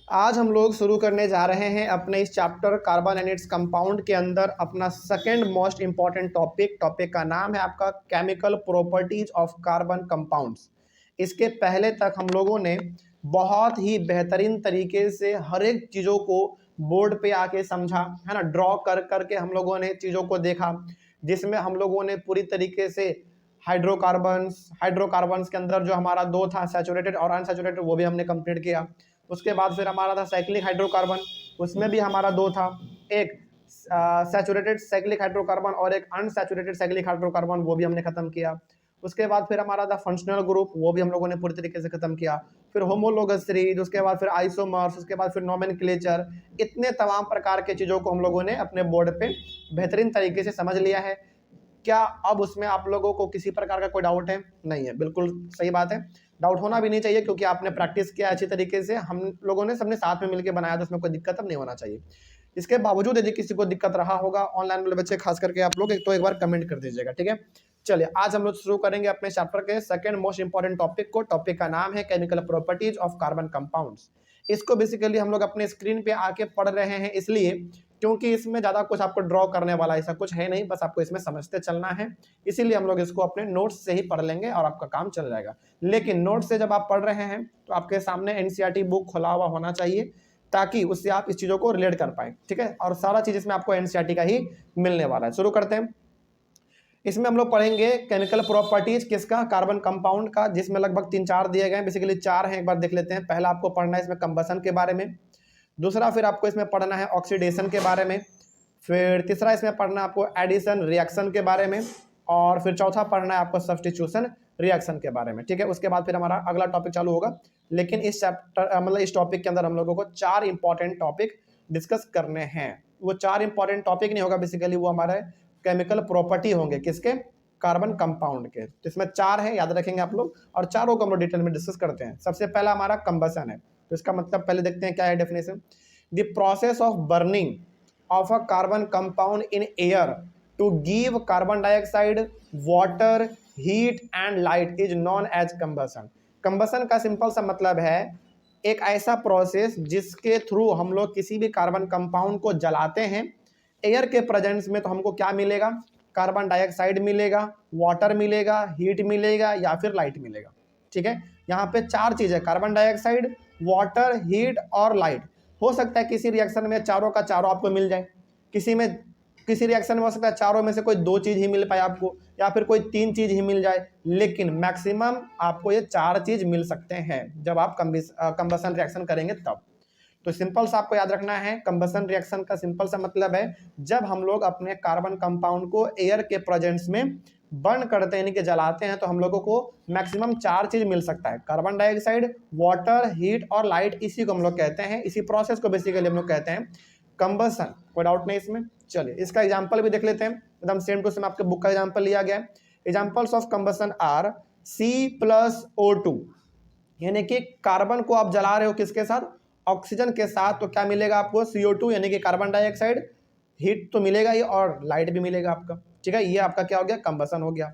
आज हम लोग शुरू करने जा रहे हैं अपने इस chapter carbon and its compound के अंदर अपना सेकंड मोस्ट इंपॉर्टेंट टॉपिक का नाम है आपका chemical properties of carbon compounds. इसके पहले तक हम लोगों ने बहुत ही बेहतरीन तरीके से हर एक चीज़ों को बोर्ड पे आके समझा है ना, ड्रॉ कर करके हम लोगों ने चीज़ों को देखा, जिसमें हम लोगों ने पूरी तरीके से हाइड्रोकार्बन्स के अंदर जो हमारा दो था, सैचुरेटेड और अनसैचुरेटेड, वो भी हमने कंप्लीट किया। उसके बाद फिर हमारा था साइक्लिक हाइड्रोकार्बन, उसमें भी हमारा दो था, एक सैचुरेटेड साइक्लिक हाइड्रोकार्बन और एक अनसैचुरेटेड साइक्लिक हाइड्रोकार्बन, वो भी हमने खत्म किया। उसके बाद फिर हमारा था फंक्शनल ग्रुप, वो भी हम लोगों ने पूरी तरीके से खत्म किया। फिर होमोलोगस सीरीज, उसके बाद फिर आइसोमर्स, उसके बाद फिर नोमेनक्लेचर, इतने तमाम प्रकार के चीज़ों को हम लोगों ने अपने बोर्ड पे बेहतरीन तरीके से समझ लिया है। क्या अब उसमें आप लोगों को किसी प्रकार का कोई डाउट है? नहीं है, बिल्कुल सही बात है, डाउट होना भी नहीं चाहिए क्योंकि आपने प्रैक्टिस किया अच्छी तरीके से, हम लोगों ने सबने साथ में मिलकर बनाया, तो उसमें कोई दिक्कत अब नहीं होना चाहिए। इसके बावजूद यदि किसी को दिक्कत रहा होगा, ऑनलाइन वाले बच्चे खास करके आप लोग एक बार कमेंट कर दीजिएगा, ठीक है। चलिए, आज हम लोग शुरू करेंगे अपने चैप्टर के सेकंड मोस्ट इंपॉर्टेंट टॉपिक को। टॉपिक का नाम है chemical properties of carbon compounds. इसको बेसिकली हम लोग अपने स्क्रीन पे आके पढ़ रहे हैं इसलिए क्योंकि इसमें ज़्यादा कुछ आपको ड्रॉ करने वाला ऐसा कुछ है नहीं, बस आपको इसमें समझते चलना है। इसीलिए हम लोग इसको अपने नोट्स से ही पढ़ लेंगे और आपका काम चल जाएगा। लेकिन नोट्स से जब आप पढ़ रहे हैं तो आपके सामने एनसीईआरटी बुक खुला हुआ होना चाहिए, ताकि उससे आप इस चीज़ों को रिलेट कर पाएँ, ठीक है। और सारा चीज़ इसमें आपको एनसीईआरटी का ही मिलने वाला है। शुरू करते हैं। इसमें हम लोग पढ़ेंगे केमिकल प्रॉपर्टीज किसका? कार्बन कंपाउंड का, जिसमें लगभग 3-4 दिए गए हैं, बेसिकली 4 हैं, एक बार देख लेते हैं। पहला आपको पढ़ना है इसमें कंबसन के बारे में, दूसरा फिर आपको इसमें पढ़ना है ऑक्सीडेशन के बारे में, फिर तीसरा इसमें पढ़ना है आपको एडिशन रिएक्शन के बारे में, और फिर चौथा पढ़ना है आपको सब्स्टिट्यूशन रिएक्शन के बारे में, ठीक है। उसके बाद फिर हमारा अगला टॉपिक चालू होगा। लेकिन इस चैप्टर मतलब इस टॉपिक के अंदर हम लोगों को 4 इंपॉर्टेंट टॉपिक डिस्कस करने हैं। वो 4 इंपॉर्टेंट टॉपिक नहीं होगा, बेसिकली वो हमारे केमिकल प्रॉपर्टी होंगे, किसके? कार्बन कंपाउंड के। तो इसमें 4 है, याद रखेंगे आप लोग, और चारों को हम लोग डिटेल में डिस्कस करते हैं। सबसे पहला हमारा कंबसन है, तो इसका मतलब पहले देखते हैं क्या है definition. The process of burning of a carbon compound in air to give carbon dioxide, water, heat and light is known as combustion. Combustion का सिंपल सा मतलब है एक ऐसा प्रोसेस जिसके थ्रू हम लोग किसी भी कार्बन कंपाउंड को जलाते हैं एयर के प्रेजेंस में, तो हमको क्या मिलेगा? कार्बन डाइऑक्साइड मिलेगा, वाटर मिलेगा, हीट मिलेगा या फिर लाइट मिलेगा, ठीक है। यहाँ पे 4 चीज़ है, कार्बन डाइऑक्साइड, वाटर, हीट और लाइट। हो सकता है किसी रिएक्शन में चारों का चारों आपको मिल जाए, किसी रिएक्शन में हो सकता है चारों में से कोई 2 चीज़ ही मिल पाए आपको, या फिर कोई 3 चीज़ ही मिल जाए, लेकिन मैक्सिमम आपको ये 4 चीज़ मिल सकते हैं जब आप कंबसन रिएक्शन करेंगे तब। तो सिंपल सा आपको याद रखना है, कंबसन रिएक्शन का सिंपल सा मतलब है जब हम लोग अपने कार्बन कंपाउंड को एयर के प्रेजेंस में बर्न करते हैं, यानी कि जलाते हैं, तो हम लोगों को मैक्सिमम 4 चीज मिल सकता है, कार्बन डाइऑक्साइड, वाटर, हीट और लाइट। इसी को हम लोग कहते हैं, इसी प्रोसेस को बेसिकली हम लोग कहते हैं कंबसन। कोई डाउट नहीं इसमें। चलिए, इसका एग्जाम्पल भी देख लेते हैं, एकदम सेम टू सेम आपके बुक का एग्जाम्पल लिया गया है। Examples of combustion are C+O2, यानी कि कार्बन को आप जला रहे हो किसके साथ? ऑक्सीजन के साथ, तो क्या मिलेगा आपको? CO2 यानी कि कार्बन डाइऑक्साइड, हीट तो मिलेगा ही और लाइट भी मिलेगा आपका, ठीक है। ये आपका क्या हो गया? कंबसन हो गया।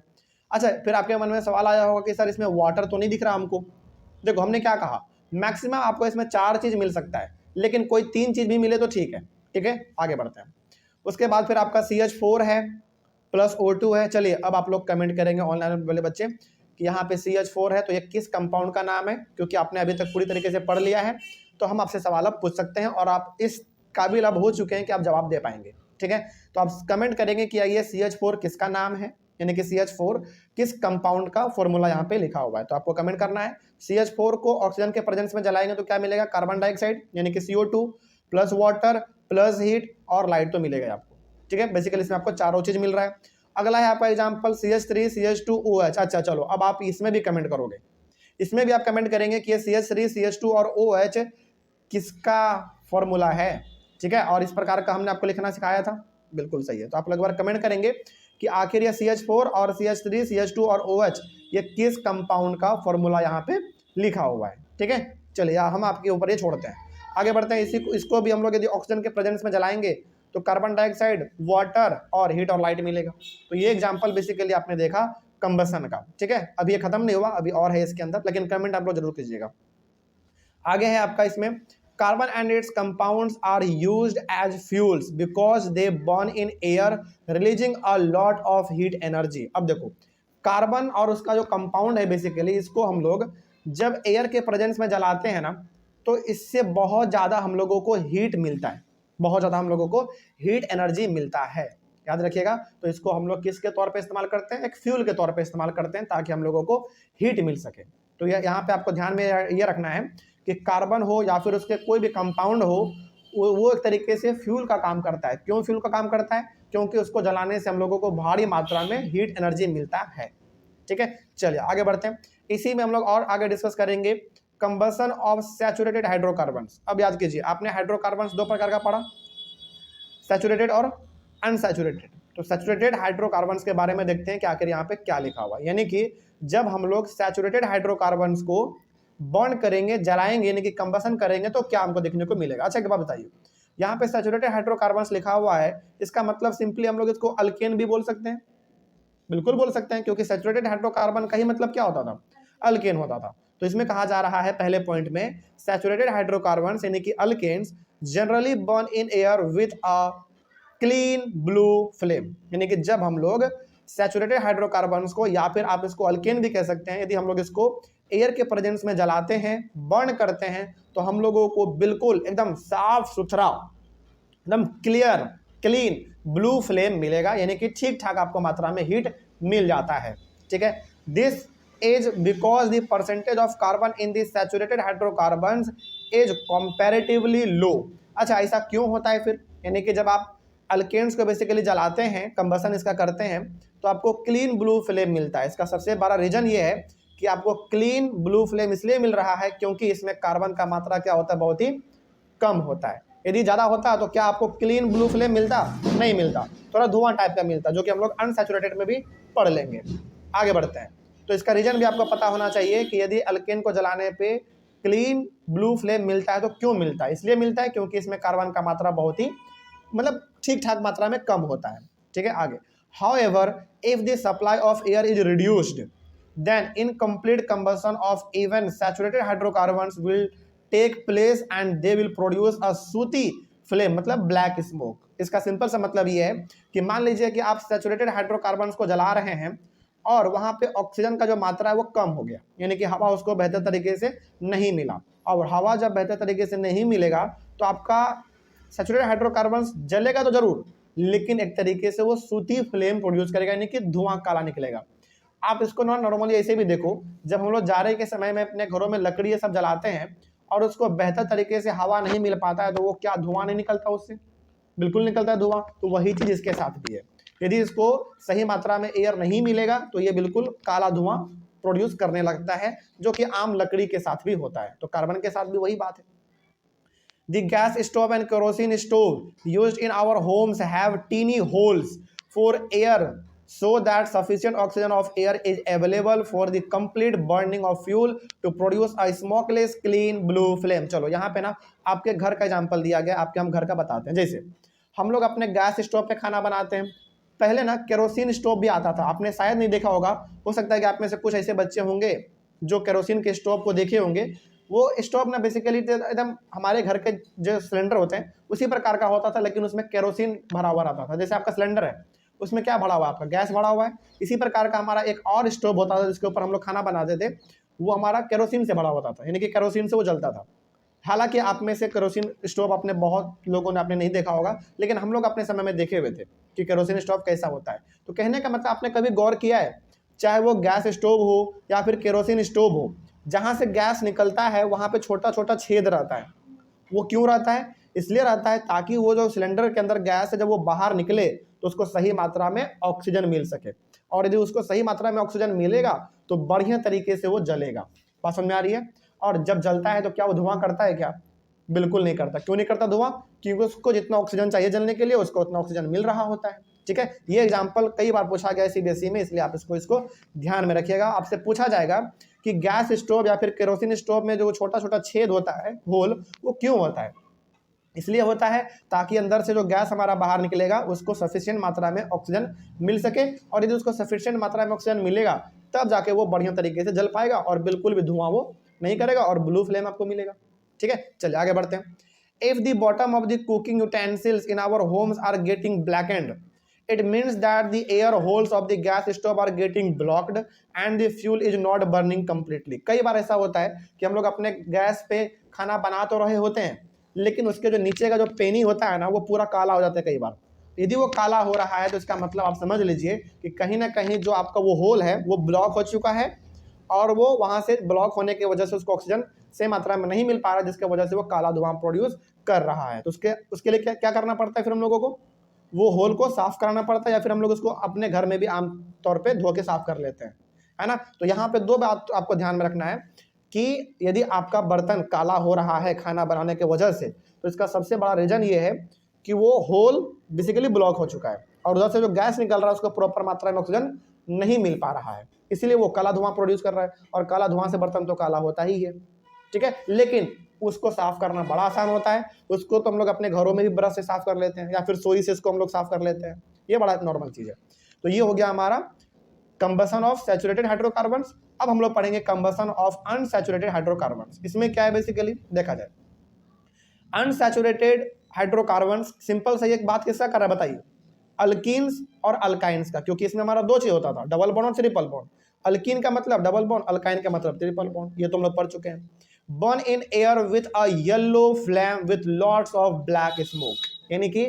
अच्छा, फिर आपके मन में सवाल आया होगा कि सर इसमें वाटर तो नहीं दिख रहा हमको। देखो, हमने क्या कहा, मैक्सिमम आपको इसमें 4 चीज मिल सकता है, लेकिन कोई 3 चीज भी मिले तो ठीक है, ठीक है। आगे बढ़ते हैं। उसके बाद फिर आपका CH4 है प्लस O2 है। चलिए, अब आप लोग कमेंट करेंगे ऑनलाइन वाले बच्चे कि यहाँ पे CH4 है तो ये किस कंपाउंड का नाम है, क्योंकि आपने अभी तक पूरी तरीके से पढ़ लिया है, तो हम आपसे सवाल अब पूछ सकते हैं और आप इस काबिल अब हो चुके हैं कि आप जवाब दे पाएंगे, ठीक है। तो आप कमेंट करेंगे कि ये CH4 किसका नाम है, यानी कि CH4 किस कंपाउंड का फॉर्मूला यहाँ पे लिखा हुआ है। तो आपको कमेंट करना है। CH4 को ऑक्सीजन के प्रेजेंस में जलाएंगे तो क्या मिलेगा? कार्बन डाइऑक्साइड यानी कि CO2 plus water plus heat और लाइट तो मिलेगा आपको, ठीक है। बेसिकली इसमें आपको चारों चीज मिल रहा है। अगला है आपका एग्जाम्पल CH3 CH2OH। अच्छा, चलो अब आप इसमें भी कमेंट करोगे, इसमें भी आप कमेंट करेंगे कि ये CH3 CH2 और OH किसका फॉर्मूला है, ठीक है। और इस प्रकार का हमने आपको लिखना सिखाया था, बिल्कुल सही है। तो आप लोग एक बार कमेंट करेंगे कि आखिर ये CH4 और CH3 CH2 और OH ये किस कंपाउंड का फॉर्मूला यहाँ पे लिखा हुआ है, ठीक है। चलिए, हम आपके ऊपर ये छोड़ते हैं, आगे बढ़ते हैं। इसको भी हम लोग यदि ऑक्सीजन के प्रेजेंस में जलाएंगे तो कार्बन डाइऑक्साइड, वाटर और हीट और लाइट मिलेगा। तो ये एग्जाम्पल बेसिकली आपने देखा कंबसन का, ठीक है। अभी ये खत्म नहीं हुआ, अभी और है इसके अंदर, लेकिन कमेंट आप लोग जरूर कीजिएगा। आगे है आपका इसमें Carbon and its compounds are used as fuels because they burn in air, releasing a lot of heat energy. अब देखो, कार्बन और उसका जो कंपाउंड है बेसिकली, इसको हम लोग जब एयर के प्रेजेंस में जलाते हैं ना, तो इससे बहुत ज़्यादा हम लोगों को हीट मिलता है, बहुत ज़्यादा हम लोगों को हीट एनर्जी मिलता है, याद रखिएगा। तो इसको हम लोग किसके तौर पे इस्तेमाल करते हैं? एक फ्यूल के तौर पे इस्तेमाल करते हैं ताकि हम लोगों को हीट मिल सके। तो यहाँ पे आपको ध्यान में ये रखना है कि कार्बन हो या फिर उसके कोई भी कंपाउंड हो, वो एक तरीके से फ्यूल का काम करता है। क्यों फ्यूल का काम करता है? क्योंकि उसको जलाने से हम लोगों को भारी मात्रा में हीट एनर्जी मिलता है। ठीक है, चलिए आगे बढ़ते हैं। इसी में हम लोग और आगे डिस्कस करेंगे कंबसन ऑफ सैचुरेटेड हाइड्रोकार्बन्स। अब याद कीजिए, आपने हाइड्रोकार्बन्स दो प्रकार का पढ़ा, सैचुरेटेड और अनसैचुरेटेड। तो सैचुरेटेड हाइड्रोकार्बन्स के बारे में देखते हैं कि आखिर यहाँ पे क्या लिखा हुआ है। यानी कि जब हम लोग सैचुरेटेड हाइड्रोकार्बन्स को बर्न करेंगे, जलाएंगे, यानी कि कंबसन करेंगे, तो क्या हमको देखने को मिलेगा। अच्छा एक बात बताइए, यहाँ पे सैचुरेटेड हाइड्रोकार्बन्स लिखा हुआ है, इसका मतलब सिंपली हम लोग इसको अल्केन भी बोल सकते हैं, बिल्कुल बोल सकते हैं, क्योंकि सैचुरेटेड हाइड्रोकार्बन का ही मतलब क्या होता था? अल्केन होता था। तो इसमें कहा जा रहा है पहले पॉइंट में, सैचुरेटेड हाइड्रोकार्बन्स यानी कि alkanes generally burn in air with a clean blue flame. यानी कि जब हम लोग सैचुरेटेड हाइड्रोकार्बन्स को, या फिर आप इसको अल्केन भी कह सकते हैं, यदि हम लोग इसको एयर के प्रेजेंस में जलाते हैं, बर्न करते हैं, तो हम लोगों को बिल्कुल एकदम साफ सुथरा, एकदम क्लियर क्लीन ब्लू फ्लेम मिलेगा, यानी कि ठीक ठाक आपको मात्रा में हीट मिल जाता है। ठीक है, this is because the percentage of carbon in the saturated hydrocarbons is comparatively low. अच्छा ऐसा क्यों होता है फिर? यानी कि जब आप अल्केन्स को बेसिकली जलाते हैं, कंबसन इसका करते हैं, तो आपको क्लीन ब्लू फ्लेम मिलता है। इसका सबसे बड़ा रीजन ये है कि आपको क्लीन ब्लू फ्लेम इसलिए मिल रहा है क्योंकि इसमें कार्बन का मात्रा क्या होता है? बहुत ही कम होता है। यदि ज़्यादा होता तो क्या आपको क्लीन ब्लू फ्लेम मिलता? नहीं मिलता, थोड़ा धुआं टाइप का मिलता, जो कि हम लोग अनसैचुरेटेड में भी पढ़ लेंगे। आगे बढ़ते हैं। तो इसका रीजन भी आपको पता होना चाहिए कि यदि अल्केन को जलाने पे क्लीन ब्लू फ्लेम मिलता है तो क्यों मिलता है? इसलिए मिलता है क्योंकि इसमें कार्बन का मात्रा बहुत ही मतलब ठीक ठाक मात्रा में कम होता है। ठीक है, आगे। However if the supply of air is reduced, then incomplete combustion of even saturated hydrocarbons will take place and they will produce a सूती फ्लेम, मतलब ब्लैक स्मोक। इसका सिंपल सा मतलब ये है कि मान लीजिए कि आप सैचुरेटेड हाइड्रोकार्बन्स को जला रहे हैं और वहाँ पे ऑक्सीजन का जो मात्रा है वो कम हो गया, यानी कि हवा उसको बेहतर तरीके से नहीं मिला। और हवा जब बेहतर तरीके से नहीं मिलेगा तो आपका सैचुरेटेड हाइड्रोकार्बन्स जलेगा तो जरूर, लेकिन एक तरीके से वो सूती फ्लेम प्रोड्यूस करेगा, यानी कि धुआं काला निकलेगा। आप इसको नॉर्मली ऐसे भी देखो, जब हम लोग जाड़े के समय में अपने घरों में लकड़ी ये सब जलाते हैं और उसको बेहतर तरीके से हवा नहीं मिल पाता है, तो वो क्या धुआं नहीं निकलता? उससे बिल्कुल निकलता है धुआं। तो वही चीज़ इसके साथ भी है, यदि इसको सही मात्रा में एयर नहीं मिलेगा तो ये बिल्कुल काला धुआं प्रोड्यूस करने लगता है, जो कि आम लकड़ी के साथ भी होता है। तो कार्बन के साथ भी वही बात है। The gas stove and kerosene stove used in our homes have teeny holes for air so that sufficient oxygen of air is available for the complete burning of fuel to produce a smokeless clean blue flame। चलो यहाँ पे ना आपके घर का example दिया गया, आपके हम घर का बताते हैं। जैसे हम लोग अपने गैस स्टोव पे खाना बनाते हैं, पहले ना केरोसिन स्टोव भी आता था, आपने शायद नहीं देखा होगा, हो सकता है कि आप में से कुछ ऐसे बच्चे होंगे जो केरोसिन के स्टोव को देखे होंगे। वो स्टोव ना बेसिकली एकदम हमारे घर के जो सिलेंडर होते हैं उसी प्रकार का होता था, लेकिन उसमें केरोसिन भरा हुआ रहता था। जैसे आपका सिलेंडर है, उसमें क्या भरा हुआ है? आपका गैस भरा हुआ है। इसी प्रकार का हमारा एक और स्टोव होता था जिसके ऊपर हम लोग खाना बनाते थे, वो हमारा केरोसिन से भरा होता था, यानी कि केरोसिन से वो जलता था। हालांकि आप में से केरोसिन स्टोव आपने बहुत लोगों ने आपने नहीं देखा होगा, लेकिन हम लोग अपने समय में देखे हुए थे कि केरोसिन स्टोव कैसा होता है। तो कहने का मतलब आपने कभी गौर किया है, चाहे वो गैस स्टोव हो या फिर केरोसिन स्टोव हो, जहाँ से गैस निकलता है वहाँ पे छोटा छोटा छेद रहता है। वो क्यों रहता है? इसलिए रहता है ताकि वो जो सिलेंडर के अंदर गैस है जब वो बाहर निकले तो उसको सही मात्रा में ऑक्सीजन मिल सके, और यदि उसको सही मात्रा में ऑक्सीजन मिलेगा तो बढ़िया तरीके से वो जलेगा। बात समझ में आ रही है? और जब जलता है तो क्या वो धुआं करता है क्या? बिल्कुल नहीं करता। क्यों नहीं करता धुआं? क्योंकि उसको जितना ऑक्सीजन चाहिए जलने के लिए उसको उतना ऑक्सीजन मिल रहा होता है। ठीक है, ये एग्जाम्पल कई बार पूछा गया है सीबीएसई में, इसलिए आप इसको ध्यान में रखिएगा। आपसे पूछा जाएगा कि गैस स्टोव या फिर केरोसिन स्टोव में जो छोटा छोटा छेद होता है, होल, वो क्यों होता है? इसलिए होता है ताकि अंदर से जो गैस हमारा बाहर निकलेगा उसको सफिशिएंट मात्रा में ऑक्सीजन मिल सके, और यदि उसको सफिशिएंट मात्रा में ऑक्सीजन मिलेगा तब जाके वो बढ़िया तरीके से जल पाएगा और बिल्कुल भी धुआं वो नहीं करेगा और ब्लू फ्लेम आपको मिलेगा। ठीक है, चलिए आगे बढ़ते हैं। If the bottom of the cooking utensils in our homes are getting blackened, it means that the air holes of the gas stove are getting blocked and the fuel is not burning completely। कई बार ऐसा होता है कि हम लोग अपने gas पे खाना बना तो रहे होते हैं, लेकिन उसके जो नीचे का जो पेनी होता है ना, वो पूरा काला हो जाता है कई बार। यदि वो काला हो रहा है तो इसका मतलब आप समझ लीजिए कि कहीं ना कहीं जो आपका वो होल है वो ब्लॉक हो चुका है, और वो वहाँ से ब्लॉक होने की वजह से उसको ऑक्सीजन सही मात्रा में नहीं मिल पा रहा, जिसकी वजह से वो काला धुआं प्रोड्यूस कर रहा है। तो उसके लिए क्या करना पड़ता है, फिर हम लोगों को वो होल को साफ कराना पड़ता है, या फिर हम लोग उसको अपने घर में भी आम तौर पे धो के साफ कर लेते हैं, है ना। तो यहाँ पे दो बात आपको ध्यान में रखना है कि यदि आपका बर्तन काला हो रहा है खाना बनाने की वजह से, तो इसका सबसे बड़ा रीजन ये है कि वो होल बेसिकली ब्लॉक हो चुका है, और उधर से जो गैस निकल रहा है उसको प्रॉपर मात्रा में ऑक्सीजन नहीं मिल पा रहा है, इसीलिए वो काला धुआं प्रोड्यूस कर रहा है। और काला धुआं से बर्तन तो काला होता ही है, ठीक है, लेकिन उसको साफ करना बड़ा आसान होता है। उसको तो हम लोग अपने घरों में भी ब्रश से साफ कर लेते हैं, या फिर सोई से इसको हम लोग साफ कर लेते हैं, ये बड़ा नॉर्मल चीज़ है। तो ये हो गया हमारा कंबसन ऑफ सैचुरेटेड हाइड्रोकार्बन्स। अब हम लोग पढ़ेंगे कंबसन ऑफ अनसैचुरेटेड हाइड्रोकार्बन्स। इसमें क्या है बेसिकली देखा जाए, अनसैचुरेटेड हाइड्रोकार्बन्स सिंपल से एक बात किसका कर रहा है बताइए, अल्कीन्स और अल्काइंस का, क्योंकि इसमें हमारा दो चीज होता था, डबल बॉन्ड और ट्रिपल बॉन्ड। अल्कीन का मतलब डबल बॉन्ड, अल्काइन का मतलब ट्रिपल बॉन्ड, ये तो हम लोग पढ़ चुके हैं। Burn in air with a yellow flame with lots of black smoke, यानी कि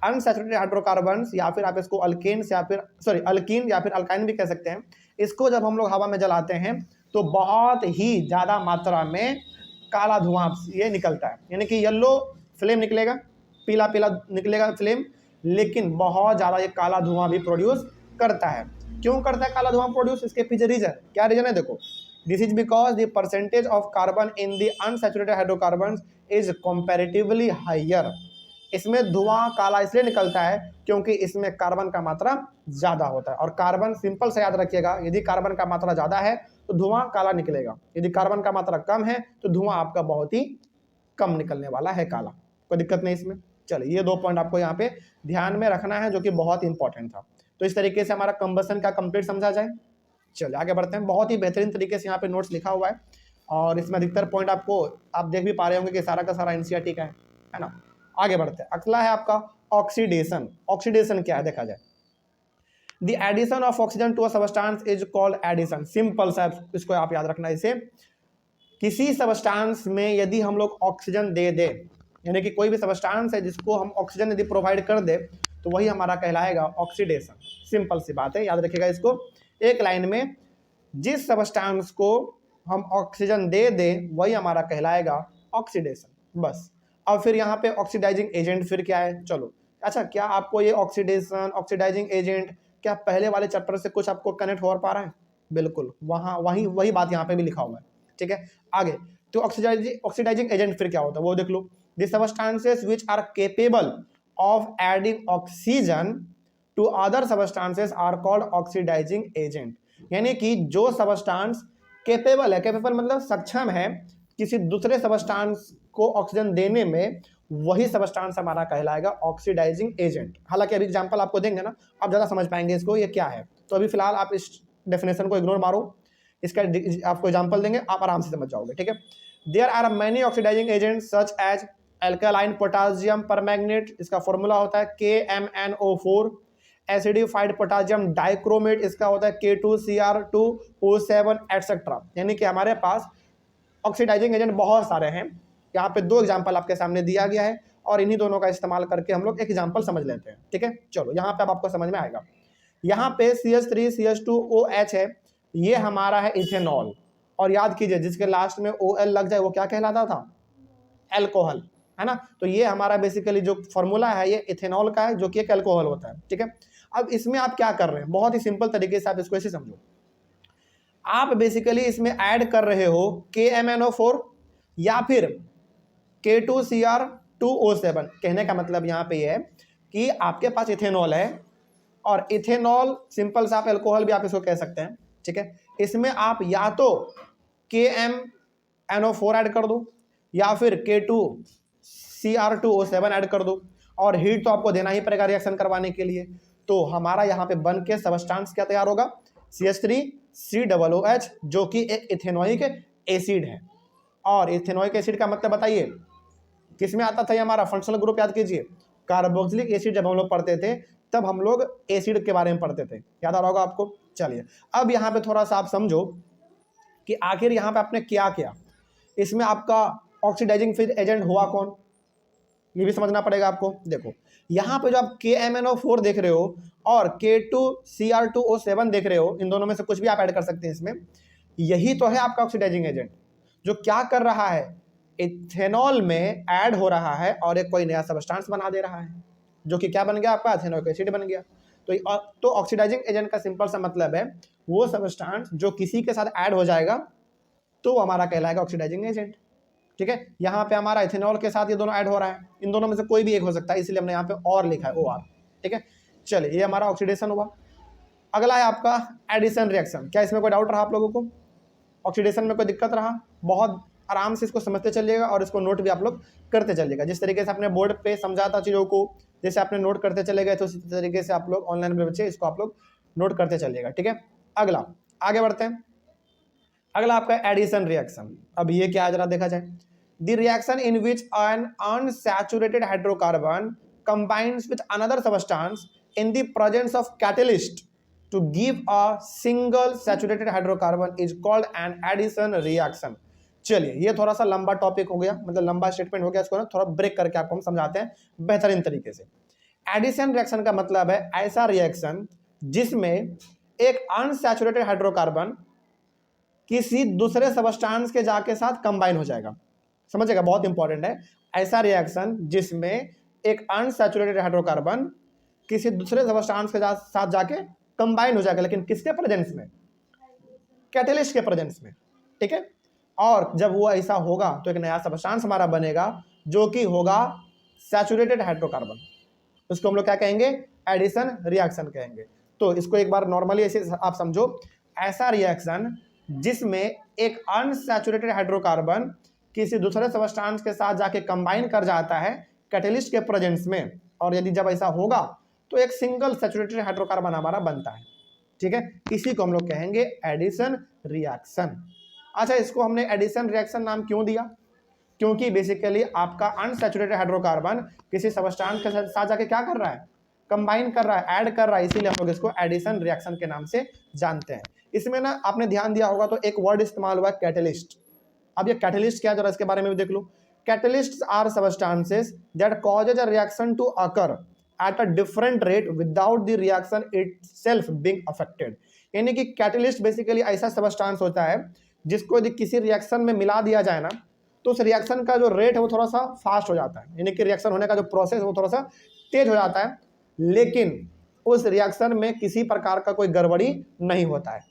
अनसैचुरेटेड हाइड्रोकार्बन्स, या फिर आप इसको अल्केन्स या फिर अल्कीन या फिर अल्काइन भी कह सकते हैं, इसको जब हम लोग हवा में जलाते हैं तो बहुत ही ज़्यादा मात्रा में काला धुआं ये निकलता है, यानी कि येलो फ्लेम निकलेगा, पीला पीला निकलेगा फ्लेम, लेकिन बहुत ज़्यादा ये काला धुआं भी प्रोड्यूस करता है। क्यों करता है काला धुआं प्रोड्यूस, इसके पीछे रीजन क्या रीजन है देखो, this is because the percentage of carbon in the unsaturated hydrocarbon is comparatively higher. इसमें धुआं काला इसलिए निकलता है क्योंकि इसमें कार्बन का मात्रा ज़्यादा होता है, और कार्बन सिंपल से याद रखिएगा, यदि कार्बन का मात्रा ज़्यादा है तो धुआं काला निकलेगा, यदि कार्बन का मात्रा कम है तो धुआं आपका बहुत ही कम निकलने वाला है काला। कोई दिक्कत नहीं इसमें। चलिए ये दो पॉइंट आपको यहाँ पे ध्यान में रखना है, जो कि बहुत इंपॉर्टेंट था। तो इस तरीके से हमारा कंबसन का कंप्लीट समझा जाए। चलिए आगे बढ़ते हैं। बहुत ही बेहतरीन तरीके से यहाँ पे नोट्स लिखा हुआ है, और इसमें अधिकतर पॉइंट आपको आप देख भी पा रहे होंगे कि सारा का सारा एनसीईआरटी का है ना। आगे बढ़ते हैं। अगला है आपका ऑक्सीडेशन। ऑक्सीडेशन क्या है देखा जाए, the addition of oxygen to a substance is called addition. Simple सा इसको आप याद रखना, इसे किसी सबस्टेंस में यदि हम लोग ऑक्सीजन दे दे, यानी कि कोई भी सबस्टेंस है जिसको हम ऑक्सीजन यदि प्रोवाइड कर दे, तो वही हमारा कहलाएगा ऑक्सीडेशन। सिंपल सी बात है, याद रखिएगा इसको एक लाइन में, जिस सबस्टेंस को हम ऑक्सीजन दे दें वही हमारा कहलाएगा ऑक्सीडेशन, बस। अब फिर यहाँ पे ऑक्सीडाइजिंग एजेंट फिर क्या है, चलो अच्छा, क्या आपको ये ऑक्सीडेशन ऑक्सीडाइजिंग एजेंट क्या पहले वाले चैप्टर से कुछ आपको कनेक्ट हो पा रहा है? बिल्कुल, वही बात यहाँ पे भी लिखा हुआ है, ठीक है। आगे तो ऑक्सीडाइजिंग एजेंट फिर क्या होता है वो देख लो, the substances which are capable of adding oxygen to other substances are called oxidising agent. यानी कि जो सबस्टेंस केपेबल है, केपेबल मतलब सक्षम है किसी दूसरे सबस्टेंस को ऑक्सीजन देने में, वही सबस्टेंस हमारा कहलाएगा ऑक्सीडाइजिंग एजेंट। हालांकि अभी एग्जांपल आपको देंगे ना, आप ज़्यादा समझ पाएंगे इसको ये क्या है। तो अभी फिलहाल आप इस डेफिनेशन को इग्नोर मारो, इसका आपको एग्जांपल देंगे, आप आराम से समझ जाओगे, ठीक है। There are many oxidizing agent such as alkaline potassium permanganate, इसका फॉर्मूला होता है KMnO4। एसिडिफाइड पोटासियम डाइक्रोमेट, इसका होता है K2Cr2O7 एटसेट्रा। यानी कि हमारे पास ऑक्सीडाइजिंग एजेंट बहुत सारे हैं, यहाँ पे दो एग्जांपल आपके सामने दिया गया है, और इन्हीं दोनों का इस्तेमाल करके हम लोग एक एग्जांपल समझ लेते हैं, ठीक है। चलो यहाँ पे अब आपको समझ में आएगा। यहाँ पे CH3CH2OH है, ये हमारा है इथेनॉल, और याद कीजिए जिसके लास्ट में OL लग जाए वो क्या कहलाता था, एल्कोहल, है ना। तो ये हमारा बेसिकली जो फॉर्मूला है ये इथेनॉल का है, जो कि एक एल्कोहल होता है, ठीक है। अब इसमें आप क्या कर रहे हैं, बहुत ही सिंपल तरीके से आप इसको ऐसे समझो, आप बेसिकली इसमें ऐड कर रहे हो KMnO4 या फिर K2Cr2O7। कहने का मतलब यहाँ पे ये है कि आपके पास इथेनॉल है, और इथेनॉल सिंपल सा आप एल्कोहल भी आप इसको कह सकते हैं, ठीक है। इसमें आप या तो KMnO4 ऐड कर दो या फिर K2Cr2O7 ऐड कर दो, और हीट तो आपको देना ही पड़ेगा रिएक्शन करवाने के लिए। तो हमारा यहाँ पे बन के सबस्टेंस क्या तैयार होगा, CH3COOH, जो कि एक इथेनॉइक एसिड है, और इथेनोइक एसिड का मतलब बताइए किसमें आता था ये हमारा फंक्शनल ग्रुप, याद कीजिए कार्बोक्सिलिक एसिड। जब हम लोग पढ़ते थे तब हम लोग एसिड के बारे में पढ़ते थे, याद आ रहा होगा आपको। चलिए अब यहाँ पे थोड़ा सा आप समझो कि आखिर यहाँ पे आपने क्या किया। इसमें आपका ऑक्सीडाइजिंग फिर एजेंट हुआ कौन, ये भी समझना पड़ेगा आपको। देखो यहाँ पे जो आप KMnO4 देख रहे हो और K2Cr2O7 देख रहे हो, इन दोनों में से कुछ भी आप ऐड कर सकते हैं इसमें, यही तो है आपका ऑक्सीडाइजिंग एजेंट जो क्या कर रहा है, इथेनॉल में ऐड हो रहा है और एक कोई नया सबस्टांस बना दे रहा है, जो कि क्या बन गया आपका इथेनोइक एसिड बन गया। तो ऑक्सीडाइजिंग एजेंट का सिंपल सा मतलब है वो सबस्टांस जो किसी के साथ ऐड हो जाएगा तो हमारा कहलाएगा ऑक्सीडाइजिंग एजेंट। ठीक है, यहाँ पे हमारा इथेनॉल के साथ ये दोनों ऐड हो रहा है, इन दोनों में से कोई भी एक हो सकता है, इसलिए हमने यहाँ पे और लिखा है OR। ठीक है, चलिए ये हमारा ऑक्सीडेशन हुआ। अगला है आपका एडिशन रिएक्शन। क्या इसमें कोई डाउट रहा आप लोगों को, ऑक्सीडेशन में कोई दिक्कत रहा? बहुत आराम से इसको समझते चलिएगा और इसको नोट भी आप लोग करते चलिएगा। जिस तरीके से आपने बोर्ड पे समझा था चीज़ों को, जैसे आपने नोट करते चले गए, तो उसी तरीके से आप लोग ऑनलाइन में बच्चे इसको आप लोग नोट करते चलिएगा। ठीक है, अगला आगे बढ़ते हैं। अगला आपका एडिशन रिएक्शन। अब ये क्या है जरा देखा जाए। The reaction in which N unsaturated hydrocarbon combines with another substance in the presence of catalyst to give a single saturated hydrocarbon is called an addition reaction। चलिए ये थोड़ा सा लंबा टॉपिक हो गया, मतलब लंबा स्टेटमेंट हो गया, इसको ना थोड़ा ब्रेक करके आपको हम समझाते हैं बेहतरीन तरीके से। एडिशन रिएक्शन का मतलब है ऐसा रिएक्शन जिसमें एक अनसैचुरेटेड हाइड्रोकार्बन किसी दूसरे सबस्टांस के जाके साथ कंबाइन हो जाएगा। समझिएगा, बहुत इंपॉर्टेंट है। ऐसा रिएक्शन जिसमें एक अनसैचुरेटेड हाइड्रोकार्बन किसी दूसरे सबस्टांस के साथ जाके कंबाइन हो जाएगा, लेकिन किसके प्रेजेंस में? कैटलिस्ट के प्रेजेंस में। ठीक है, और जब वो ऐसा होगा तो एक नया सबस्टांस हमारा बनेगा जो कि होगा सैचुरेटेड हाइड्रोकार्बन। उसको हम लोग क्या कहेंगे? एडिशन रिएक्शन कहेंगे। तो इसको एक बार नॉर्मली ऐसे आप समझो, ऐसा रिएक्शन जिसमें एक अनसैचुरेटेड हाइड्रोकार्बन किसी दूसरे सबस्टांस के साथ जाके कंबाइन कर जाता है कैटलिस्ट के प्रेजेंस में, और यदि जब ऐसा होगा तो एक सिंगल सैचुरेटेड हाइड्रोकार्बन हमारा बनता है। ठीक है, इसी को हम लोग कहेंगे एडिशन रिएक्शन। अच्छा, इसको हमने एडिशन रिएक्शन नाम क्यों दिया? क्योंकि बेसिकली आपका अनसैचुरेटेड हाइड्रोकार्बन किसी सबस्टांस के साथ जाके क्या कर रहा है? कंबाइन कर रहा है, ऐड कर रहा है, इसीलिए हम लोग इसको एडिशन रिएक्शन के नाम से जानते हैं। इसमें ना आपने ध्यान दिया होगा तो एक वर्ड इस्तेमाल हुआ कैटलिस्ट। अब ये कैटलिस्ट क्या है जरा इसके बारे में भी देख लो। Catalysts are substances that causes a reaction to occur at a different rate without the reaction itself being affected। यानी कि कैटलिस्ट बेसिकली ऐसा सबस्टांस होता है जिसको यदि किसी रिएक्शन में मिला दिया जाए ना तो उस रिएक्शन का जो रेट है वो थोड़ा सा फास्ट हो जाता है, यानी कि रिएक्शन होने का जो प्रोसेस है वो थोड़ा सा तेज हो जाता है, लेकिन उस रिएक्शन में किसी प्रकार का कोई गड़बड़ी नहीं होता है।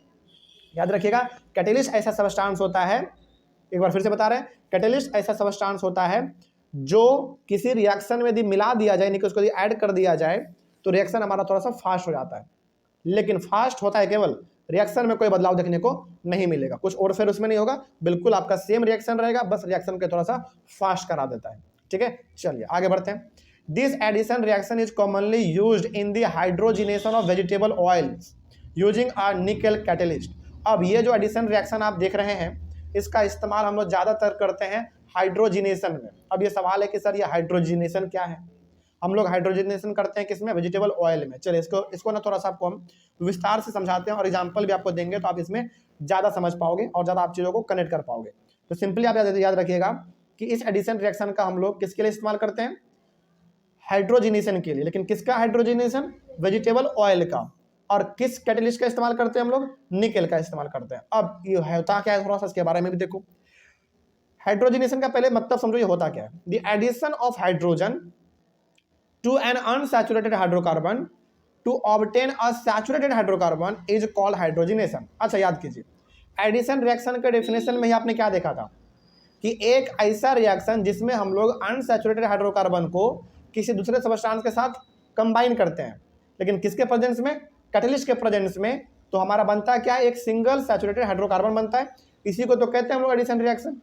याद रखिएगा, कैटलिस्ट ऐसा सबस्टांस होता है, एक बार फिर से बता रहे हैं, कैटलिस्ट ऐसा सबस्टांस होता है जो किसी रिएक्शन में यदि मिला दिया जाए, यानी कि उसको यदि ऐड कर दिया जाए तो रिएक्शन हमारा थोड़ा सा फास्ट हो जाता है, लेकिन फास्ट होता है केवल, रिएक्शन में कोई बदलाव देखने को नहीं मिलेगा, कुछ और फिर उसमें नहीं होगा, बिल्कुल आपका सेम रिएक्शन रहेगा, बस रिएक्शन को थोड़ा सा फास्ट करा देता है। ठीक है, चलिए आगे बढ़ते हैं। This addition reaction is commonly used in the hydrogenation of vegetable oils using a nickel catalyst. अब ये जो एडिशन रिएक्शन आप देख रहे हैं इसका इस्तेमाल हम लोग ज़्यादातर करते हैं हाइड्रोजिनेशन में। अब ये सवाल है कि सर ये हाइड्रोजिनेशन क्या है? हम लोग हाइड्रोजिनेशन करते हैं किसमें? वेजिटेबल ऑयल में। चलिए इसको ना थोड़ा सा आपको हम विस्तार से समझाते हैं और एग्जांपल भी आपको देंगे तो आप इसमें ज़्यादा समझ पाओगे और ज़्यादा आप चीज़ों को कनेक्ट कर पाओगे। तो सिंपली आप याद रखिएगा कि इस एडिशन रिएक्शन का हम लोग किसके लिए इस्तेमाल करते हैं? हाइड्रोजिनेशन के लिए। लेकिन किसका हाइड्रोजिनेशन? वेजिटेबल ऑयल का। और किस कैटलिस्ट का इस्तेमाल करते हैं हम लोग? निकेल का इस्तेमाल करते हैं। अब ये होता क्या है, थोड़ा सा इसके बारे में भी देखो। हाइड्रोजिनेशन का पहले मतलब समझो ये होता क्या है। The addition of hydrogen to an unsaturated hydrocarbon to obtain a saturated hydrocarbon is called hydrogenation. अच्छा याद कीजिए, एडिशन रिएक्शन के डेफिनेशन में ही आपने क्या देखा था कि एक ऐसा रिएक्शन जिसमें हम लोग अनसैचुरेटेड हाइड्रोकार्बन को किसी दूसरे सबस्टांस के साथ कंबाइन करते हैं, लेकिन किसके प्रेजेंस में? कैटलिस्ट के प्रेजेंस में। तो हमारा बनता है क्या? एक सिंगल सैचुरेटेड हाइड्रोकार्बन बनता है, इसी को तो कहते हैं हम लोग एडिशन रिएक्शन।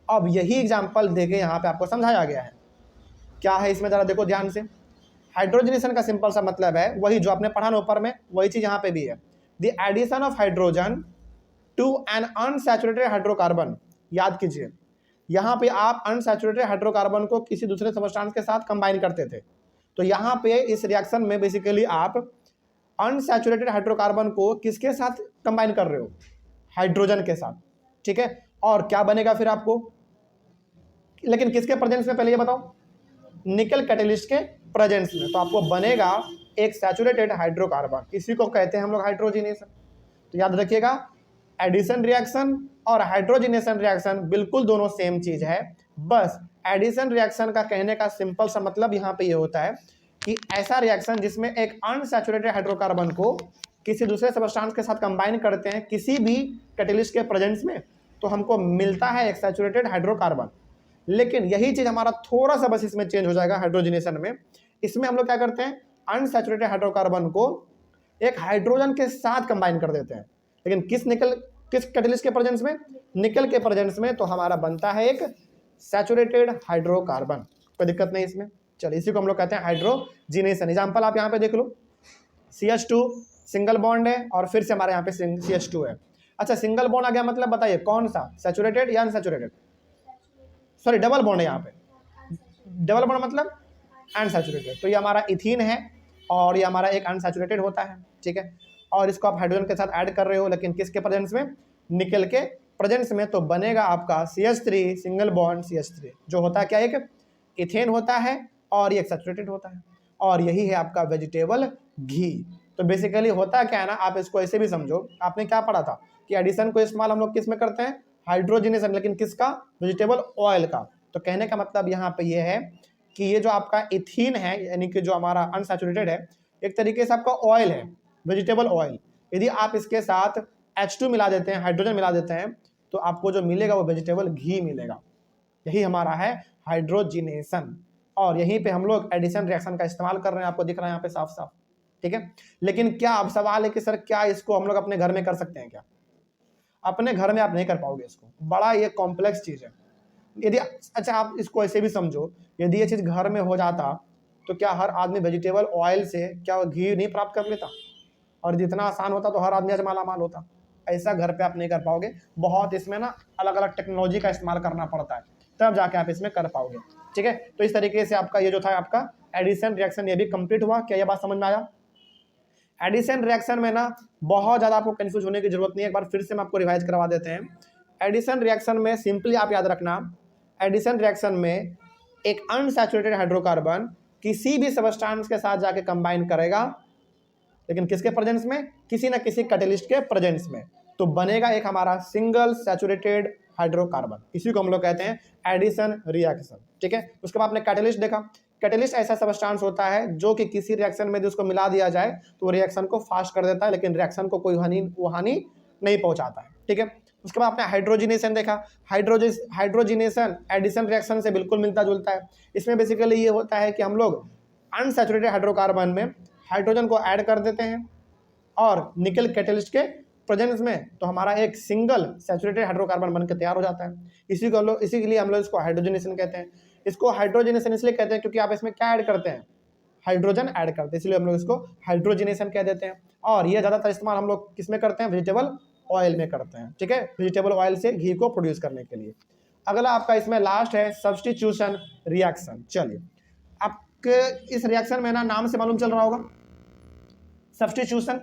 अब यही एग्जांपल देके यहाँ पे आपको समझाया गया है। क्या है इसमें जरा देखो ध्यान से। हाइड्रोजनेशन का सिंपल सा मतलब है वही जो आपने पढ़ा ना ऊपर में, वही चीज यहाँ पे भी है। The addition of hydrogen to an unsaturated hydrocarbon. याद कीजिए, यहाँ पे आप अनसैचुरेटेड हाइड्रोकार्बन को किसी दूसरे सबस्टेंस के साथ कंबाइन करते थे। तो यहाँ पे इस रिएक्शन में बेसिकली आप अनसैचुरेटेड हाइड्रोकार्बन को किसके साथ कंबाइन कर रहे हो? हाइड्रोजन के साथ, ठीक है। और क्या बनेगा फिर आपको, लेकिन किसके प्रेजेंस में, पहले ये बताओ, निकल कैटेलिस्ट के प्रेजेंस में। तो आपको बनेगा एक सैचुरेटेड हाइड्रोकार्बन, इसी को कहते हैं हम लोग हाइड्रोजिनेशन। तो याद रखिएगा, एडिशन रिएक्शन और हाइड्रोजिनेशन रिएक्शन बिल्कुल दोनों सेम चीज है। बस एडिशन रिएक्शन का कहने का सिंपल सा मतलब यहाँ पे ये होता है कि ऐसा रिएक्शन जिसमें एक अनसैचुरेटेड हाइड्रोकार्बन को किसी दूसरे सबस्टेंस के साथ कंबाइन करते हैं किसी भी कैटेलिस्ट के प्रेजेंस में, तो हमको मिलता है एक सैचुरेटेड हाइड्रोकार्बन। लेकिन यही चीज हमारा थोड़ा सा बस इसमें चेंज हो जाएगा हाइड्रोजिनेशन में। इसमें हम लोग क्या करते हैं, अनसैचुरेटेड हाइड्रोकार्बन को एक हाइड्रोजन के साथ कंबाइन कर देते हैं, लेकिन किस कैटेलिस्ट के प्रेजेंस में, निकल के प्रेजेंस में। तो हमारा बनता है एक सैचुरेटेड हाइड्रोकार्बन, कोई दिक्कत नहीं इसमें। चलिए, इसी को हम लोग कहते हैं हाइड्रोजिनेशन। एग्जांपल आप यहाँ पे देख लो, CH2 सिंगल बॉन्ड है और फिर से हमारे यहाँ पे CH2 है। अच्छा, सिंगल बॉन्ड आ गया मतलब बताइए कौन सा, सैचुरेटेड या अनसैचुरेटेड? सॉरी, डबल बॉन्ड है यहाँ पे। डबल बॉन्ड मतलब अनसैचुरेटेड। तो ये हमारा इथीन है और ये हमारा एक अनसैचुरेटेड होता है, ठीक है। और इसको आप हाइड्रोजन के साथ ऐड कर रहे हो, लेकिन किसके प्रेजेंस में, निकल के प्रेजेंस में। तो बनेगा आपका CH3 सिंगल बॉन्ड CH3, जो होता है क्या, एक इथेन होता है और ये एक सैचुरेटेड होता है। और यही है आपका वेजिटेबल घी। तो बेसिकली होता क्या है ना, आप इसको ऐसे भी समझो, आपने क्या पढ़ा था कि एडिशन को इस्तेमाल हम लोग किस में करते हैं, हाइड्रोजिनेशन, लेकिन किसका, वेजिटेबल ऑयल का। तो कहने का मतलब यहाँ पे ये है कि ये जो आपका इथीन है, यानी कि जो हमारा अनसैचुरेटेड है, एक तरीके से आपका ऑयल है, वेजिटेबल ऑयल। यदि आप इसके साथ H2 मिला देते हैं, हाइड्रोजन मिला देते हैं, तो आपको जो मिलेगा वो वेजिटेबल घी मिलेगा। यही हमारा है हाइड्रोजिनेशन। और यहीं पे हम लोग एडिशन रिएक्शन का इस्तेमाल कर रहे हैं, आपको दिख रहा है यहाँ पे साफ साफ, ठीक है। लेकिन क्या अब सवाल है कि सर क्या इसको हम लोग अपने घर में कर सकते हैं क्या? अपने घर में आप नहीं कर पाओगे इसको, बड़ा ये कॉम्प्लेक्स चीज है। यदि अच्छा आप इसको ऐसे भी समझो, यदि ये चीज घर में हो जाता तो क्या हर आदमी वेजिटेबल ऑयल से क्या घी नहीं प्राप्त कर लेता? और जितना आसान होता तो हर आदमी आज माला माल होता। ऐसा घर पे आप नहीं कर पाओगे, बहुत इसमें ना अलग अलग टेक्नोलॉजी का इस्तेमाल करना पड़ता है, तब जाके आप इसमें कर पाओगे, ठीक है। तो इस तरीके से आपका ये जो था आपका एडिशन रिएक्शन ये भी कंप्लीट हुआ। क्या ये बात समझ में आया? एडिशन रिएक्शन में ना बहुत ज़्यादा आपको कंफ्यूज होने की जरूरत नहीं है, एक बार फिर से हम आपको रिवाइज करवा देते हैं। एडिशन रिएक्शन में सिंपली आप याद रखना, एडिशन रिएक्शन में एक अनसैचुरेटेड हाइड्रोकार्बन किसी भी सबस्टेंस के साथ जाके कंबाइन करेगा, लेकिन किसके प्रेजेंस में, किसी ना किसी कैटेलिस्ट के प्रेजेंस में। तो बनेगा एक हमारा सिंगल सैचुरेटेड हाइड्रोकार्बन, इसी को हम लोग कहते हैं एडिशन रिएक्शन, ठीक है। उसके बाद आपने कैटेलिस्ट देखा, कैटेलिस्ट ऐसा सबस्टेंस होता है जो कि किसी रिएक्शन में जिसको मिला दिया जाए तो वो रिएक्शन को फास्ट कर देता है, लेकिन रिएक्शन को कोई हानि नहीं पहुंचाता है, ठीक है। उसके बाद आपने हाइड्रोजिनेशन देखा, हाइड्रोजिनेशन एडिशन रिएक्शन से बिल्कुल मिलता जुलता है। इसमें बेसिकली ये होता है कि हम लोग अनसैचुरेटेड हाइड्रोकार्बन में हाइड्रोजन को ऐड कर देते हैं और निकल कैटेलिस्ट के प्रेजेंस में, तो हमारा एक सिंगल सैचुरेटेड हाइड्रोकार्बन बनकर तैयार हो जाता है। इसी के लिए हम लोग इसको हाइड्रोजनेशन कहते हैं। इसको हाइड्रोजनेशन इसलिए कहते हैं क्योंकि आप इसमें क्या ऐड करते हैं, हाइड्रोजन ऐड करते हैं, इसलिए हम लोग इसको हाइड्रोजनेशन कह देते हैं। और ये ज़्यादातर इस्तेमाल हम लोग किस में करते हैं, वेजिटेबल ऑयल में करते हैं, ठीक है, वेजिटेबल ऑयल से घी को प्रोड्यूस करने के लिए। अगला आपका इसमें लास्ट है सब्स्टिट्यूशन रिएक्शन। चलिए, आपके इस रिएक्शन में ना नाम से मालूम चल रहा होगा, सब्स्टिट्यूशन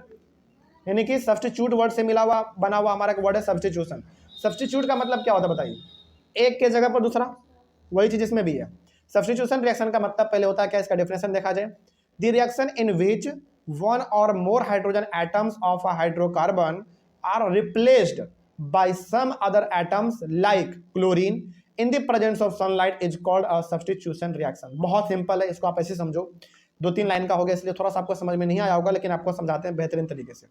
यानी कि सब्स्टिट्यूट वर्ड से मिला हुआ बना हुआ हमारा एक वर्ड है सब्स्टिट्यूशन। सब्स्टिट्यूट का मतलब क्या होता है बताइए, एक के जगह पर दूसरा, वही चीज इसमें भी है। सब्स्टिट्यूशन रिएक्शन का मतलब पहले होता है क्या, इसका डेफिनेशन देखा जाए, the reaction in which one or more hydrogen atoms of a hydrocarbon are replaced by some other atoms like chlorine in the presence of sunlight is called a substitution reaction. बहुत simple है, इसको आप ऐसे समझो, 2-3 line का हो गया इसलिए थोड़ा सा आपको समझ में नहीं आया होगा, लेकिन आपको समझाते हैं बेहतरीन तरीके से।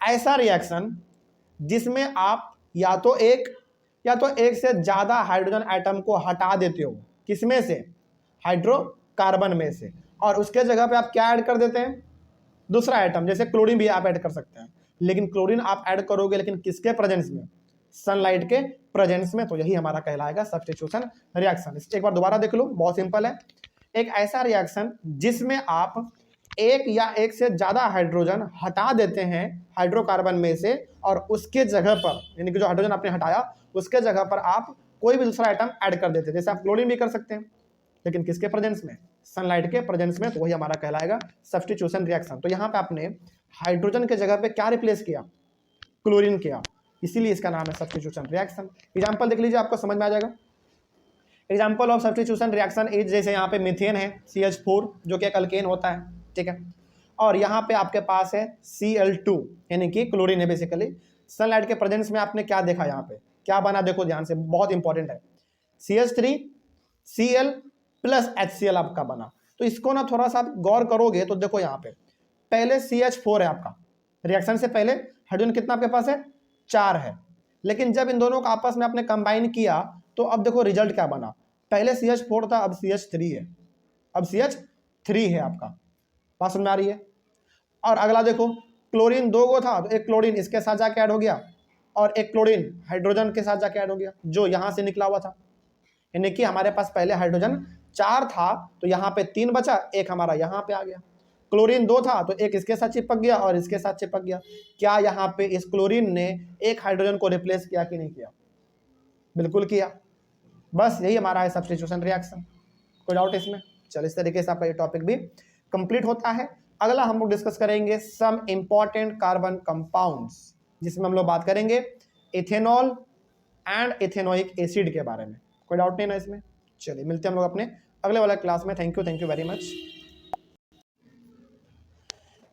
ऐसा रिएक्शन जिसमें आप या तो एक से ज्यादा हाइड्रोजन एटम को हटा देते हो, किसमें से, हाइड्रोकार्बन में से, और उसके जगह पे आप क्या ऐड कर देते हैं, दूसरा एटम, जैसे क्लोरीन भी आप ऐड कर सकते हैं, लेकिन क्लोरीन आप ऐड करोगे लेकिन किसके प्रेजेंस में, सनलाइट के प्रेजेंस में। तो यही हमारा कहलाएगा सब्स्टिट्यूशन रिएक्शन। एक बार दोबारा देख लो, बहुत सिंपल है। एक ऐसा रिएक्शन जिसमें आप एक या एक से ज्यादा हाइड्रोजन हटा देते हैं हाइड्रोकार्बन में से, और उसके जगह पर, यानी कि जो हाइड्रोजन आपने हटाया उसके जगह पर आप कोई भी दूसरा आइटम ऐड कर देते हैं। जैसे आप क्लोरीन भी कर सकते हैं, लेकिन किसके प्रेजेंस में, सनलाइट के प्रेजेंस में, तो वही हमारा कहलाएगा सब्स्टिट्यूशन रिएक्शन। तो यहाँ पे आपने हाइड्रोजन के जगह पे क्या रिप्लेस किया, क्लोरीन किया, इसीलिए इसका नाम है सब्स्टिट्यूशन रिएक्शन। एग्जांपल देख लीजिए, आपको समझ में आ जाएगा। Example of substitution reaction is, जैसे यहाँ पे मीथेन है CH4 जो कि एक अल्केन होता है, ठीक है, और यहाँ पे आपके पास है Cl2 यानी कि क्लोरीन है बेसिकली। सनलाइट के प्रेजेंस में आपने क्या देखा, यहाँ पे क्या बना, देखो ध्यान से, बहुत इंपॉर्टेंट है, CH3 Cl प्लस HCl आपका बना। तो इसको ना थोड़ा सा आप गौर करोगे तो देखो यहाँ पे पहले CH4 है आपका, रिएक्शन से पहले हाइड्रोजन कितना आपके पास है, 4 है, लेकिन जब इन दोनों को आपस में आपने कंबाइन किया तो अब देखो रिजल्ट क्या बना, पहले CH4 था, अब CH3 है, अब CH3 है आपका, बात समझ में आ रही है। और अगला देखो, क्लोरीन 2 गो था, तो एक क्लोरीन इसके साथ जाके ऐड हो गया और एक क्लोरीन हाइड्रोजन के साथ जाके ऐड हो गया जो यहाँ से निकला हुआ था, यानी कि हमारे पास पहले हाइड्रोजन 4 था तो यहाँ पे 3 बचा, एक हमारा यहाँ पे आ गया। क्लोरीन 2 था तो एक इसके साथ चिपक गया और इसके साथ चिपक गया। क्या यहाँ पे इस क्लोरीन ने एक हाइड्रोजन को रिप्लेस किया कि नहीं किया, बिल्कुल किया। बस यही हमारा है सब्स्टिट्यूशन रिएक्शन, कोई डाउट इसमें। चल इस तरीके से आपका ये टॉपिक भी कंप्लीट होता है। अगला हम लोग डिस्कस करेंगे सम इंपॉर्टेंट कार्बन कंपाउंड्स, जिसमें हम लोग बात करेंगे इथेनॉल एंड इथेनोइक एसिड के बारे में। कोई डाउट नहीं ना इसमें। चलिए मिलते हैं हम लोग अपने अगले वाला क्लास में। Thank you very much.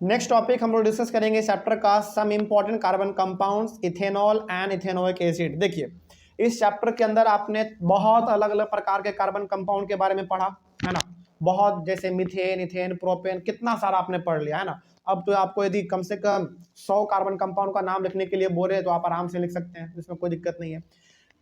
Next topic हम लोग डिस्कस करेंगे चैप्टर का some important carbon compounds ethanol and ethanoic acid. देखिए इस चैप्टर के अंदर आपने बहुत अलग अलग प्रकार के कार्बन कंपाउंड के बारे में पढ़ा है ना, बहुत, जैसे मीथेन, इथेन, प्रोपेन, कितना सारा आपने पढ़ लिया है ना। अब तो आपको यदि कम से कम 100 कार्बन कंपाउंड का नाम लिखने के लिए बोले तो आप आराम से लिख सकते हैं, इसमें कोई दिक्कत नहीं है।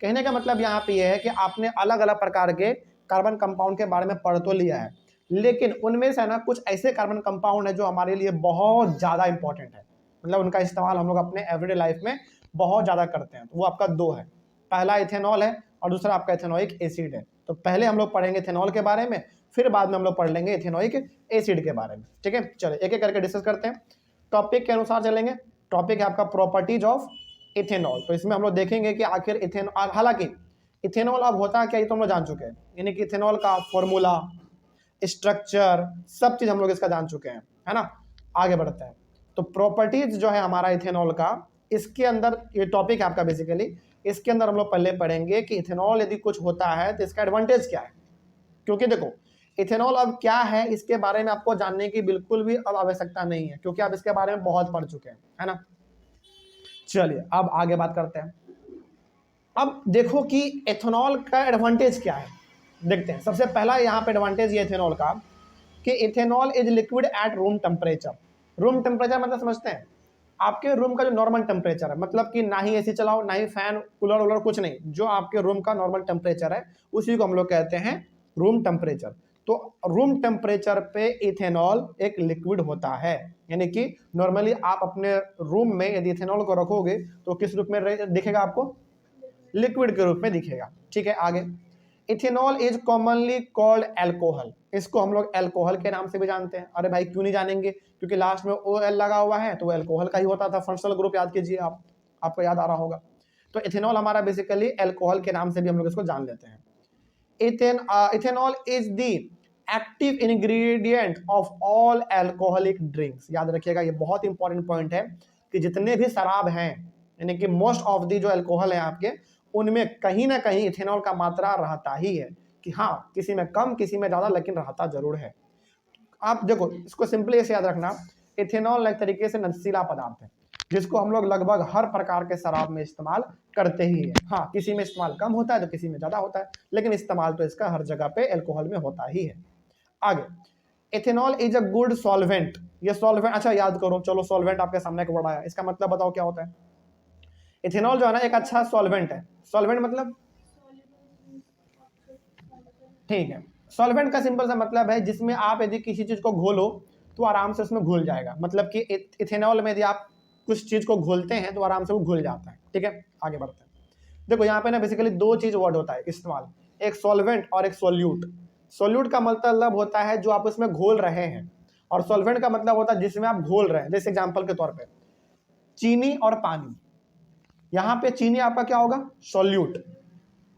कहने का मतलब यहाँ पे यह है कि आपने अलग अलग प्रकार के कार्बन कंपाउंड के बारे में पढ़ तो लिया है, लेकिन उनमें से ना कुछ ऐसे कार्बन कंपाउंड है जो हमारे लिए बहुत ज़्यादा इंपॉर्टेंट है, मतलब उनका इस्तेमाल हम लोग अपने एवरीडे लाइफ में बहुत ज़्यादा करते हैं। तो वो आपका 2 है, पहला इथेनॉल है और दूसरा आपका इथेनोइक एसिड है। तो पहले हम लोग पढ़ेंगे इथेनॉल के बारे में, फिर बाद में हम लोग पढ़ लेंगे इथेनोइक एसिड के बारे में, ठीक है। चलिए एक एक करके डिस्कस करते हैं, टॉपिक के अनुसार चलेंगे। टॉपिक है आपका प्रॉपर्टीज ऑफ इथेनॉल। तो इसमें हम लोग देखेंगे कि आखिर इथेनॉल, हालांकि इथेनॉल अब होता क्या ये तो हम लोग जान चुके हैं, यानी कि इथेनॉल का फॉर्मूला, स्ट्रक्चर, सब चीज हम लोग इसका जान चुके हैं, है ना। आगे बढ़ते हैं। तो प्रॉपर्टीज जो है हमारा इथेनॉल का, इसके अंदर ये टॉपिक है आपका बेसिकली, इसके अंदर हम लोग पहले पढ़ेंगे कि इथेनॉल यदि कुछ होता है तो इसका एडवांटेज क्या है। क्योंकि देखो इथेनॉल अब क्या है इसके बारे में आपको जानने की बिल्कुल भी अब आवश्यकता नहीं है, क्योंकि आप इसके बारे में बहुत पढ़ चुके हैं, है ना। चलिए अब आगे बात करते हैं। अब देखो कि इथेनॉल का एडवांटेज क्या है, देखते हैं। सबसे पहला यहाँ पे एडवांटेज ये इथेनॉल का कि ethanol is liquid at room temperature. Room temperature मतलब समझते हैं, आपके रूम का जो नॉर्मल टेम्परेचर है, मतलब कि ना ही एसी चलाओ ना ही फैन कूलर वूलर कुछ नहीं, जो आपके रूम का नॉर्मल टेम्परेचर है उसी को हम लोग कहते हैं रूम टेम्परेचर। तो रूम टेम्परेचर पे इथेनॉल एक लिक्विड होता है, यानी कि नॉर्मली आप अपने रूम में यदि इथेनॉल को रखोगे तो किस रूप में दिखेगा आपको, लिक्विड के रूप में दिखेगा, ठीक है। आगे, ethanol is commonly called alcohol. इसको हम लोग एल्कोहल के नाम से भी जानते हैं। अरे भाई क्यों नहीं जानेंगे, क्योंकि लास्ट में OL लगा हुआ है तो वो एल्कोहल का ही होता था। फंक्शनल ग्रुप याद कीजिए आप, आपको याद आ रहा होगा। तो इथेनॉल हमारा बेसिकली एल्कोहल के नाम से भी हम लोग इसको जान लेते हैं। Ethanol is the active ingredient of all alcoholic drinks. याद रखिएगा ये बहुत इंपॉर्टेंट पॉइंट है कि जितने भी शराब हैं, यानी कि मोस्ट ऑफ दी जो एल्कोहल है आपके, उनमें कहीं ना कहीं इथेनॉल का मात्रा रहता ही है, कि हाँ किसी में कम किसी में ज़्यादा, लेकिन रहता जरूर है। आप देखो इसको सिंपली ऐसे याद रखना, इथेनॉल एक तरीके से नशीला पदार्थ है जिसको हम लोग लगभग हर प्रकार के शराब में इस्तेमाल करते ही है। हाँ किसी में इस्तेमाल कम होता है तो किसी में ज़्यादा होता है, लेकिन इस्तेमाल तो इसका हर जगह पे एल्कोहल में होता ही है। आगे, ethanol is a good solvent. ये सॉल्वेंट, अच्छा याद करो, चलो सॉल्वेंट आपके सामने एक वर्ड आया, इसका मतलब बताओ क्या होता है। इथेनॉल जो है ना एक अच्छा सॉल्वेंट है। सॉल्वेंट मतलब, ठीक है, सॉल्वेंट का सिंपल सा मतलब है जिसमें आप यदि किसी चीज को घोलो तो आराम से उसमें घुल जाएगा। मतलब कि इथेनॉल में यदि आप कुछ चीज को घोलते हैं तो आराम से वो घुल जाता है, ठीक है। आगे बढ़ते हैं। देखो यहाँ पे ना बेसिकली 2 चीज वर्ड होता है इस्तेमाल, एक सॉल्वेंट और एक सोल्यूट। सोल्यूट का मतलब होता है जो आप उसमें घोल रहे हैं, और सॉल्वेंट का मतलब होता है जिसमें आप घोल रहे हैं। जैसे एग्जाम्पल के तौर पर चीनी और पानी, यहाँ पे चीनी आपका क्या होगा, सोल्यूट,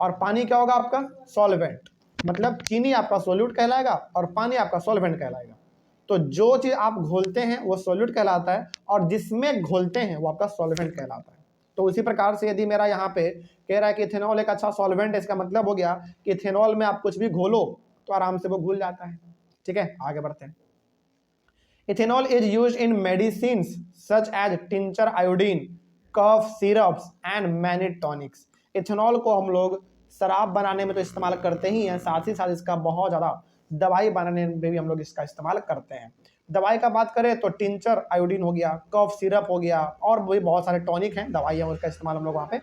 और पानी क्या होगा आपका सॉल्वेंट, मतलब चीनी आपका सोल्यूट कहलाएगा और पानी आपका सॉल्वेंट कहलाएगा। तो जो चीज आप घोलते हैं वो सोल्यूट कहलाता है और जिसमें घोलते हैं वो आपका सॉल्वेंट कहलाता है। तो उसी प्रकार से यदि मेरा यहाँ पे कह रहा है कि इथेनॉल एक अच्छा सॉल्वेंट है, इसका मतलब हो गया कि इथेनॉल में आप कुछ भी घोलो तो आराम से वो घुल जाता है। ठीक है, आगे बढ़ते हैं। Ethanol is used in medicines such as tincture iodine, cough syrups and many tonics. Ethanol को हम लोग शराब बनाने में तो इस्तेमाल करते ही हैं, साथ ही साथ इसका बहुत ज़्यादा दवाई बनाने में भी हम लोग इसका इस्तेमाल करते हैं। दवाई का बात करें तो टिंचर आयोडीन हो गया, कफ सिरप हो गया, और भी बहुत सारे टॉनिक हैं, दवाई है, उसका इस्तेमाल हम लोग वहाँ पे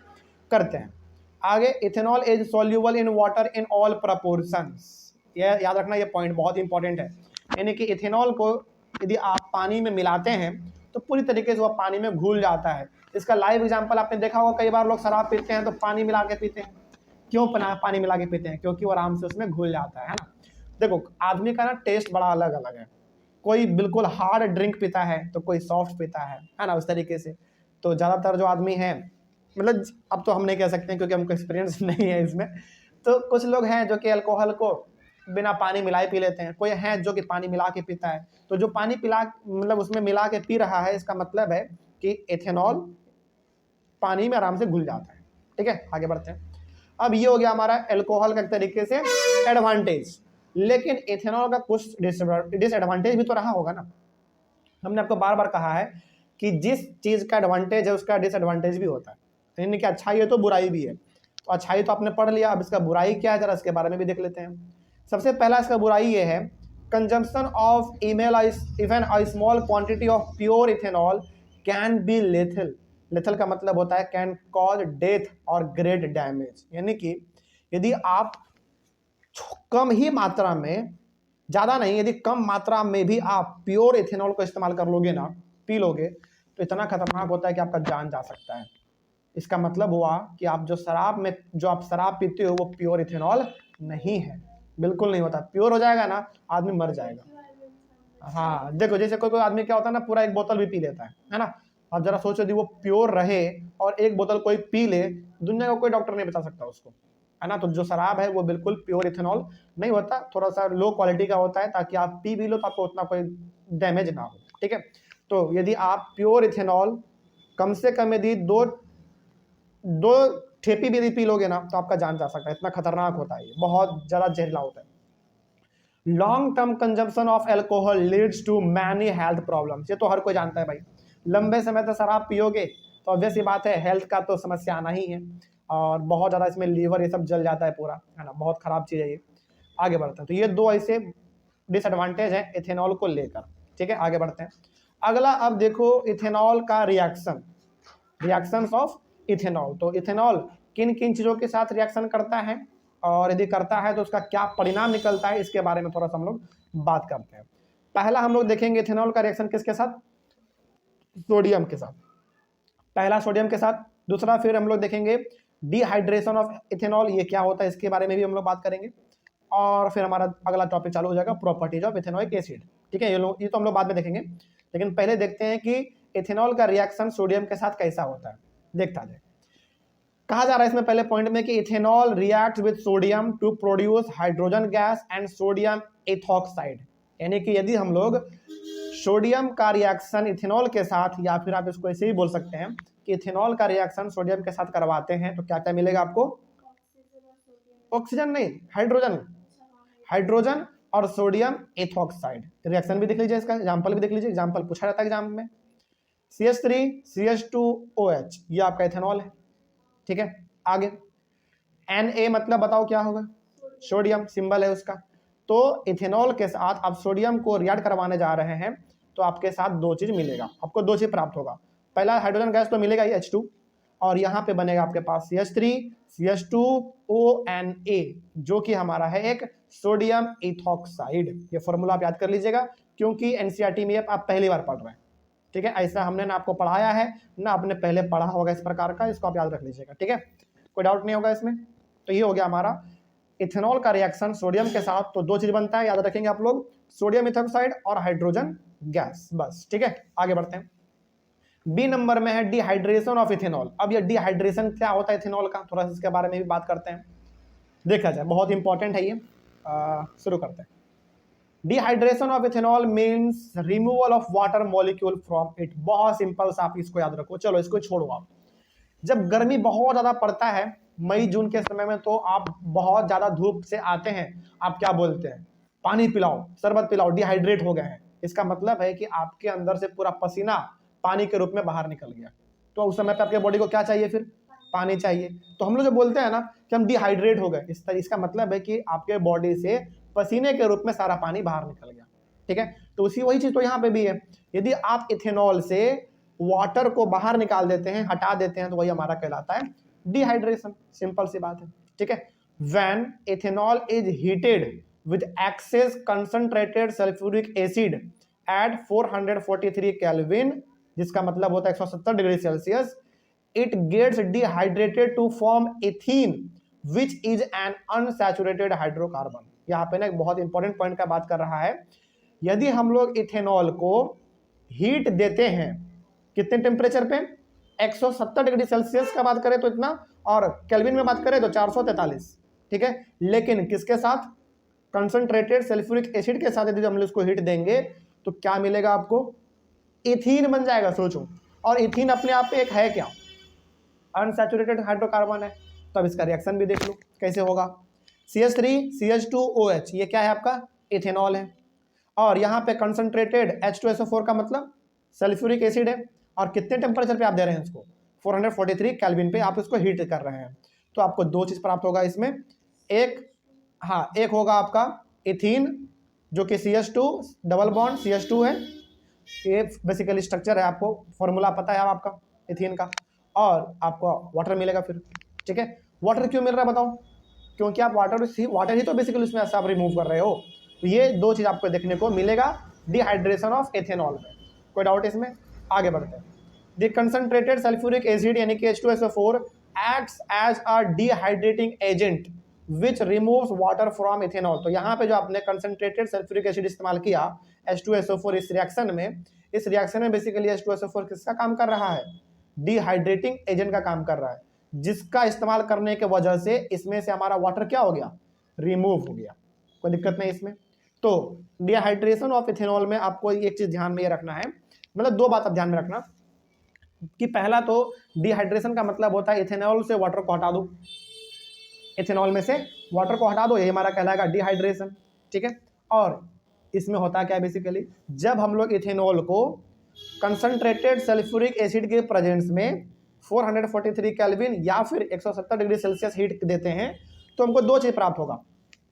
करते हैं। आगे, ethanol is soluble in water in all proportions. ये याद रखना, ये पॉइंट बहुत इंपॉर्टेंट है। यानी कि इथेनॉल को यदि आप पानी में मिलाते हैं तो पूरी तरीके से वह पानी में घुल जाता है। इसका लाइव एग्जांपल आपने देखा होगा, कई बार लोग शराब पीते हैं तो पानी मिला के पीते हैं। क्यों पानी मिला के पीते हैं? क्योंकि वो आराम से उसमें घुल जाता है ना। देखो, आदमी का ना टेस्ट बड़ा अलग अलग है, कोई बिल्कुल हार्ड ड्रिंक पीता है तो कोई सॉफ्ट पीता है ना, उस तरीके से। तो ज़्यादातर जो आदमी हैं, मतलब अब तो हम नहीं कह सकते हैं क्योंकि हमको एक्सपीरियंस नहीं है इसमें, तो कुछ लोग हैं जो कि अल्कोहल को बिना पानी मिलाए पी लेते हैं, कोई है जो कि पानी मिला के पीता है। तो जो पानी पिला मतलब उसमें मिला के पी रहा है, इसका मतलब है कि एथेनॉल पानी में आराम से घुल जाता है। ठीक है, आगे बढ़ते हैं। अब ये हो गया हमारा अल्कोहल का एक तरीके से एडवांटेज, लेकिन एथेनॉल का कुछ डिसएडवांटेज भी तो रहा होगा ना। हमने आपको बार बार कहा है कि जिस चीज का एडवांटेज है उसका डिसएडवांटेज भी होता है, यानी कि अच्छाई है तो बुराई भी है। तो अच्छाई तो आपने पढ़ लिया, अब इसका बुराई क्या है जरा इसके बारे में भी देख लेते हैं। सबसे पहला इसका बुराई ये है, consumption of even a small quantity of pure ethanol can be lethal. Lethal का मतलब होता है कैन कॉज डेथ और ग्रेट डैमेज, यानी कि यदि आप कम ही मात्रा में, ज़्यादा नहीं, यदि कम मात्रा में भी आप प्योर इथेनॉल को इस्तेमाल कर लोगे ना, पी लोगे, तो इतना खतरनाक होता है कि आपका जान जा सकता है। इसका मतलब हुआ कि आप जो आप शराब पीते हो वो प्योर इथेनॉल नहीं है, बिल्कुल नहीं होता। प्योर हो जाएगा ना, आदमी मर जाएगा। हाँ, देखो जैसे कोई आदमी क्या होता है ना, पूरा एक बोतल भी पी लेता है ना। अब जरा सोचो यदि वो प्योर रहे और एक बोतल कोई पी ले, दुनिया का कोई डॉक्टर नहीं बता सकता उसको, है ना। तो जो शराब है वो बिल्कुल प्योर इथेनॉल नहीं होता, थोड़ा सा लो क्वालिटी का होता है, ताकि आप पी भी लो तो आपको उतना कोई डैमेज ना हो। ठीक है, तो यदि आप प्योर इथेनॉल कम से कम यदि दो ठेपी भी यदि पी लोगे ना तो आपका जान जा सकता है, इतना खतरनाक होता है, ये बहुत ज्यादा जहरीला होता है। Long term consumption of alcohol leads to many health problems, ये तो हर कोई जानता है भाई। लंबे समय तक शराब पियोगे तो ऑब्वियस ही बात है, हेल्थ का तो समस्या आना ही है, और बहुत ज़्यादा इसमें लीवर ये सब जल जाता है पूरा, है ना, बहुत खराब चीज़ है ये। आगे बढ़ते हैं, तो ये दो ऐसे डिसएडवांटेज है इथेनॉल को लेकर। ठीक है, आगे बढ़ते हैं। अगला, अब देखो इथेनॉल का रिएक्शंस ऑफ इथेनॉल। तो इथेनॉल किन किन चीज़ों के साथ रिएक्शन करता है, और यदि करता है तो उसका क्या परिणाम निकलता है, इसके बारे में थोड़ा सा हम लोग बात करते हैं। पहला हम लोग देखेंगे इथेनॉल का रिएक्शन किसके साथ, सोडियम के साथ। पहला सोडियम के साथ। दूसरा फिर हम लोग देखेंगे डिहाइड्रेशन ऑफ इथेनॉल, ये क्या होता है इसके बारे में भी हम लोग बात करेंगे। और फिर हमारा अगला टॉपिक चालू हो जाएगा प्रॉपर्टीज ऑफ इथेनॉइक एसिड। ठीक है, ये तो हम लोग बाद में देखेंगे, लेकिन पहले देखते हैं कि इथेनॉल का रिएक्शन सोडियम के साथ कैसा होता है, देखता जाए। कहा जा रहा है इसमें पहले पॉइंट में कि ethanol react with sodium to produce hydrogen gas and sodium ethoxide, यानी कि यदि हम लोग सोडियम का रिएक्शन इथेनॉल के साथ, या फिर आप इसको ऐसे ही बोल सकते हैं कि इथेनॉल का रिएक्शन सोडियम के साथ करवाते हैं तो क्या क्या मिलेगा आपको, ऑक्सीजन नहीं, हाइड्रोजन और सोडियम एथॉक्साइड। रिएक्शन भी देख लीजिए, इसका एग्जांपल भी देख लीजिए, एग्जांपल पूछा जाता है एग्जाम में। CH3 CH2OH, ये आपका इथेनॉल है। ठीक है, आगे Na मतलब बताओ क्या होगा, सोडियम, सिंबल है उसका। तो इथेनॉल के साथ आप सोडियम को रिएक्ट करवाने जा रहे हैं तो आपके साथ दो चीज मिलेगा, आपको दो चीज प्राप्त होगा। पहला हाइड्रोजन गैस तो मिलेगा ही, H2, और यहाँ पे बनेगा आपके पास CH3 CH2ONA, जो कि हमारा है एक सोडियम इथॉक्साइड। ये फॉर्मूला आप याद कर लीजिएगा, क्योंकि एनसीईआरटी में आप पहली बार पढ़ रहे हैं। ठीक है, ऐसा हमने ना आपको पढ़ाया है ना आपने पहले पढ़ा होगा इस प्रकार का, इसको आप याद रख लीजिएगा। ठीक है, कोई डाउट नहीं होगा इसमें। तो ये हो गया हमारा इथेनॉल का रिएक्शन सोडियम के साथ। तो दो चीज बनता है, याद रखेंगे आप लोग, सोडियम इथॉक्साइड और हाइड्रोजन गैस, बस। ठीक है, आगे बढ़ते हैं। बी नंबर में है डिहाइड्रेशन ऑफ इथेनॉल। अब ये डिहाइड्रेशन क्या होता है इथेनॉल का, थोड़ा सा इसके बारे में भी बात करते हैं। देखा जाए, बहुत इंपॉर्टेंट है ये। शुरू करते हैं। Dehydration of ethanol means removal of water molecule from it. बहुत सिंपल सा, आप इसको याद रखो। चलो इसको छोड़ो आप। जब गर्मी बहुत ज्यादा पड़ता है मई जून के समय में, तो आप बहुत ज्यादा धूप से आते हैं, आप क्या बोलते हैं, पानी पिलाओ, शरबत पिलाओ, डिहाइड्रेट हो गए हैं। इसका मतलब है कि आपके अंदर से पूरा पसीना पानी के रूप में बाहर निकल गया। तो उस समय पे आपके बॉडी को क्या चाहिए, फिर पानी चाहिए। तो हम लोग जो बोलते हैं ना कि हम डिहाइड्रेट हो गए, इसका मतलब है कि आपके बॉडी से पसीने के रूप में सारा पानी बाहर निकल गया। ठीक है, तो उसी वही चीज तो यहाँ पे भी है। यदि आप इथेनॉल से वाटर को बाहर निकाल देते हैं, हटा देते हैं, तो वही हमारा कहलाता है डिहाइड्रेशन। सिंपल सी बात है। ठीक है, when ethanol is heated with excess concentrated sulphuric acid at 443 kelvin, जिसका मतलब होता है 170 degree Celsius, it gets dehydrated to form ethene which is an unsaturated hydrocarbon. यहाँ पे ना एक बहुत इंपॉर्टेंट पॉइंट का बात कर रहा है। यदि हम लोग इथेनॉल को हीट देते हैं, कितने टेम्परेचर पे, 170 डिग्री सेल्सियस का बात करें तो इतना, और केल्विन में बात करें तो 443। ठीक है, लेकिन किसके साथ, कंसंट्रेटेड सल्फ्यूरिक एसिड के साथ यदि हम इसको हीट देंगे तो क्या मिलेगा आपको, इथीन बन जाएगा। सोचो, और इथीन अपने आप पे एक है क्या, अनसैचुरेटेड हाइड्रोकार्बन है। तो अब इसका रिएक्शन भी देख लो कैसे होगा। CH3CH2OH, ये क्या है आपका, इथेनॉल है। और यहाँ पे कंसंट्रेटेड H2SO4 का मतलब सल्फ्यूरिक एसिड है। और कितने टेम्परेचर पे आप दे रहे हैं इसको, 443 केल्विन पे आप इसको हीट कर रहे हैं। तो आपको दो चीज प्राप्त होगा इसमें। एक होगा आपका इथीन, जो कि CH2 डबल बॉन्ड CH2 है। ये बेसिकली स्ट्रक्चर है, आपको फॉर्मूला पता है आपका इथीन का। और आपको वाटर मिलेगा फिर। ठीक है, वाटर क्यों मिल रहा है बताओ, क्योंकि आप वाटर ही तो बेसिकली उसमें ऐसा आप रिमूव कर रहे हो। तो ये दो चीज आपको देखने को मिलेगा डिहाइड्रेशन ऑफ इथेनॉल में। कोई डाउट इसमें, आगे बढ़ते हैं। द कंसंट्रेटेड सल्फ्यूरिक एसिड यानी कि H2SO4 acts as a dehydrating agent which removes water from ethanol. तो यहाँ पे जो आपने कंसंट्रेटेड सल्फ्यूरिक एसिड इस्तेमाल किया H2SO4 इस रिएक्शन में बेसिकली H2SO4 किसका काम कर रहा है, डिहाइड्रेटिंग एजेंट का काम कर रहा है, जिसका इस्तेमाल करने की वजह से इसमें से हमारा वाटर क्या हो गया, रिमूव हो गया। कोई दिक्कत नहीं इसमें। तो डिहाइड्रेशन ऑफ इथेनॉल में आपको एक चीज ध्यान में ये रखना है, मतलब दो बात आप ध्यान में रखना कि पहला तो डिहाइड्रेशन का मतलब होता है इथेनॉल से वाटर को हटा दो, इथेनॉल में से वाटर को हटा दो, यही हमारा कहलाएगा डिहाइड्रेशन। ठीक है, और इसमें होता क्या है बेसिकली, जब हम लोग इथेनॉल को कंसंट्रेटेड सल्फ्यूरिक एसिड के प्रेजेंस में 443 केल्विन या फिर 170 डिग्री सेल्सियस हीट देते हैं, तो हमको दो चीज प्राप्त होगा,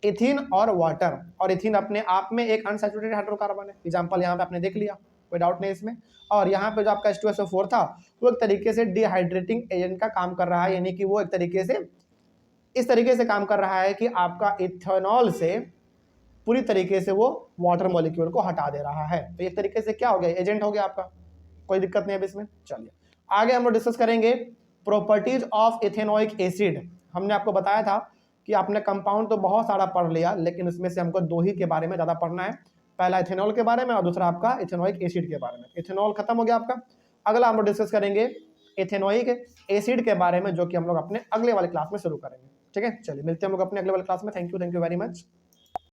इथीन और वाटर। और इथीन अपने आप में एक अनसैचुरेटेड हाइड्रोकार्बन है, एग्जांपल यहाँ पे आपने देख लिया, कोई डाउट नहीं इसमें। और यहाँ पे जो आपका H2SO4 था वो एक तरीके से डिहाइड्रेटिंग एजेंट का काम कर रहा है, यानी कि वो एक तरीके से इस तरीके से काम कर रहा है कि आपका इथेनॉल से पूरी तरीके से वो वाटर मॉलिक्यूल को हटा दे रहा है। तो एक तरीके से क्या हो गया, एजेंट हो गया आपका। कोई दिक्कत नहीं है इसमें। चलिए आगे हम लोग डिस्कस करेंगे प्रॉपर्टीज ऑफ इथेनोइक एसिड। हमने आपको बताया था कि आपने कंपाउंड तो बहुत सारा पढ़ लिया, लेकिन उसमें से हमको दो ही के बारे में ज्यादा पढ़ना है, पहला इथेनॉल के बारे में और दूसरा आपका इथेनोइक एसिड के बारे में। इथेनॉल खत्म हो गया आपका। अगला हम लोग डिस्कस करेंगे इथेनोइक एसिड के बारे में, जो कि हम लोग अपने अगले वाले क्लास में शुरू करेंगे। ठीक है, चलिए मिलते हैं हम लोग अपने अगले वाले क्लास में। Thank you very much.